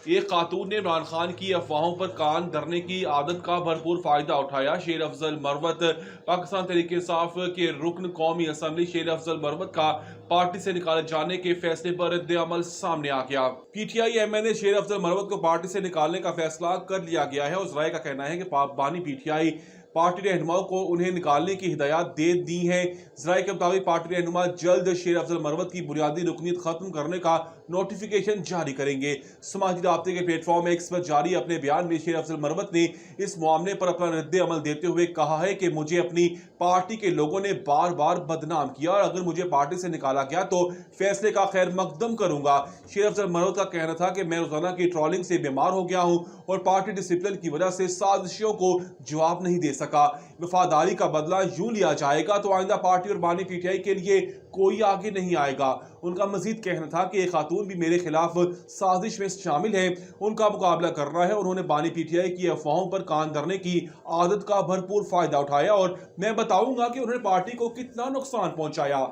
ایک خاتون نے عمران خان کی افواہوں پر کان دھرنے کی عادت کا بھرپور فائدہ اٹھایا۔ شیر افضل مروت پاکستان تحریک انصاف کے رکن قومی اسمبلی شیر افضل مروت کا پارٹی سے نکالے جانے کے فیصلے پر رد عمل سامنے آ گیا۔ پی ٹی آئی ایم نے شیر افضل مروت کو پارٹی سے نکالنے کا فیصلہ کر لیا گیا ہے۔ اس رائے کا کہنا ہے کہ بانی پی ٹی آئی پارٹی رہنماؤں کو انہیں نکالنے کی ہدایات دے دی ہیں۔ ذرائع کے مطابق پارٹی رہنما جلد شیر افضل مروت کی بنیادی رکنیت ختم کرنے کا نوٹیفیکیشن جاری کریں گے۔ سماجی رابطے کے پلیٹ فارم ایکس پر جاری اپنے بیان میں شیر افضل مروت نے اس معاملے پر اپنا رد عمل دیتے ہوئے کہا ہے کہ مجھے اپنی پارٹی کے لوگوں نے بار بار بدنام کیا اور اگر مجھے پارٹی سے نکالا گیا تو فیصلے کا خیر مقدم کروں گا۔ شیر افضل مروت کا کہنا تھا کہ میں روزانہ کی ٹرولنگ سے بیمار ہو گیا ہوں اور پارٹی ڈسپلن کی وجہ سے سازشوں کو جواب نہیں دے سکا۔ وفاداری کا بدلہ یوں لیا جائے گا تو آئندہ پارٹی اور بانی پی ٹی آئی کے لیے کوئی آگے نہیں آئے گا۔ ان کا مزید کہنا تھا کہ ایک خاتون بھی میرے خلاف سازش میں شامل ہے، ان کا مقابلہ کرنا ہے۔ انہوں نے بانی پی ٹی آئی کی افواہوں پر کان دھرنے کی عادت کا بھرپور فائدہ اٹھایا اور میں بتاؤں گا کہ انہوں نے پارٹی کو کتنا نقصان پہنچایا۔